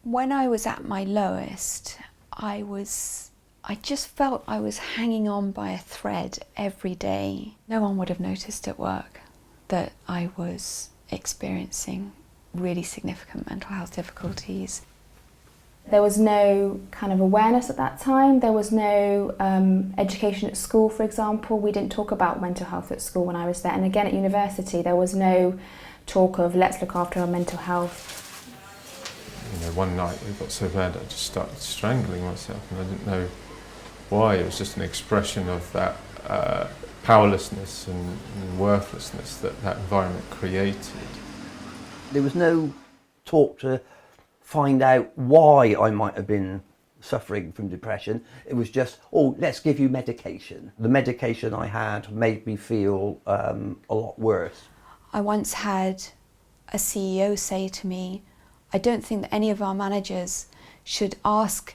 When I was at my lowest, I just felt I was hanging on by a thread every day. No one would have noticed at work that I was experiencing really significant mental health difficulties. There was no kind of awareness at that time. There was no education at school, for example. We didn't talk about mental health at school when I was there. And again, at university, there was no talk of let's look after our mental health. You know, one night it got so bad I just started strangling myself, and I didn't know why. It was just an expression of that powerlessness and worthlessness that that environment created. There was no talk to find out why I might have been suffering from depression. It was just, oh, let's give you medication. The medication I had made me feel a lot worse. I once had a CEO say to me, I don't think that any of our managers should ask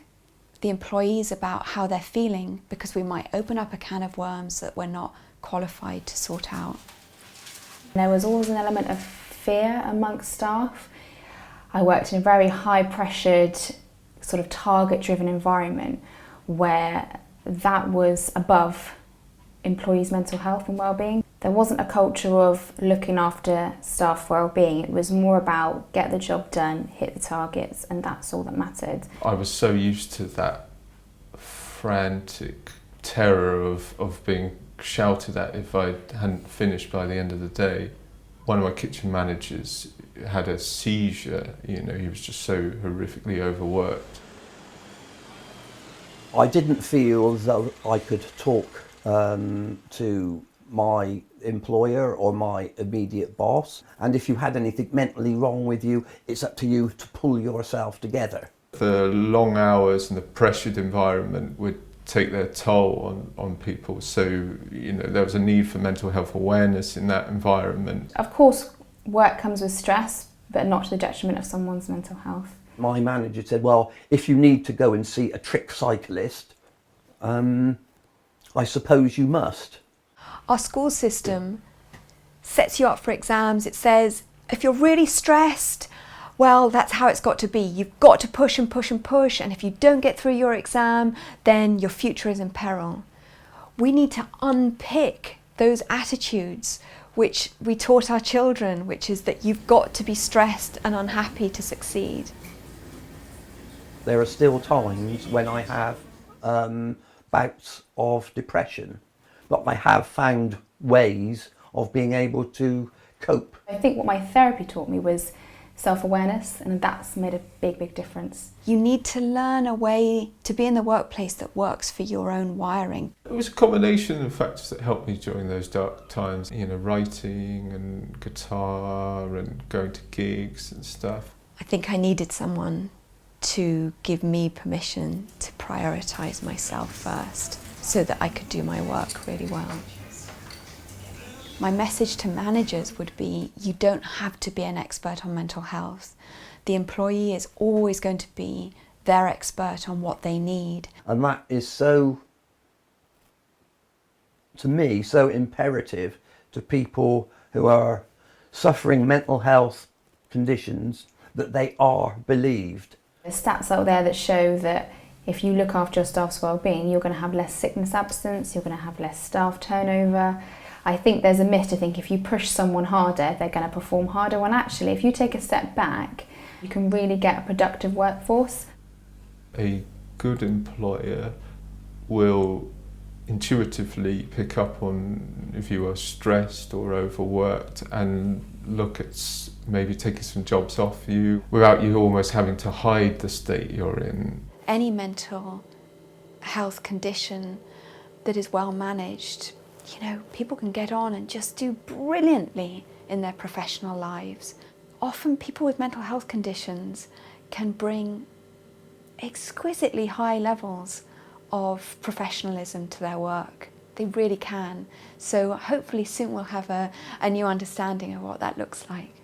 the employees about how they're feeling, because we might open up a can of worms that we're not qualified to sort out. There was always an element of fear amongst staff. I worked in a very high-pressured, sort of target-driven environment where that was above employees' mental health and well-being. There wasn't a culture of looking after staff well-being. It was more about get the job done, hit the targets, and that's all that mattered. I was so used to that frantic terror of being shouted at if I hadn't finished by the end of the day. One of my kitchen managers had a seizure, you know, he was just so horrifically overworked. I didn't feel as though I could talk to my employer or my immediate boss, and if you had anything mentally wrong with you, it's up to you to pull yourself together. The long hours and the pressured environment would take their toll on people, so you know there was a need for mental health awareness in that environment. Of course, work comes with stress, but not to the detriment of someone's mental health. My manager said, well, if you need to go and see a trick cyclist, I suppose you must. Our school system sets you up for exams. It says, if you're really stressed, well, that's how it's got to be. You've got to push and push and push, and if you don't get through your exam, then your future is in peril. We need to unpick those attitudes which we taught our children, which is that you've got to be stressed and unhappy to succeed. There are still times when I have bouts of depression, but I have found ways of being able to cope. I think what my therapy taught me was self-awareness, and that's made a big difference. You need to learn a way to be in the workplace that works for your own wiring. It was a combination of factors that helped me during those dark times, you know, writing and guitar and going to gigs and stuff. I think I needed someone to give me permission to prioritise myself first so that I could do my work really well. My message to managers would be, you don't have to be an expert on mental health. The employee is always going to be their expert on what they need. And that is so, to me, so imperative to people who are suffering mental health conditions, that they are believed. There's stats out there that show that if you look after your staff's well-being, you're going to have less sickness absence, you're going to have less staff turnover. I think there's a myth to think if you push someone harder, they're going to perform harder, when actually if you take a step back, you can really get a productive workforce. A good employer will intuitively pick up on if you are stressed or overworked and look at maybe taking some jobs off you without you almost having to hide the state you're in. Any mental health condition that is well managed, you know, people can get on and just do brilliantly in their professional lives. Often people with mental health conditions can bring exquisitely high levels of professionalism to their work. They really can. So hopefully soon we'll have a new understanding of what that looks like.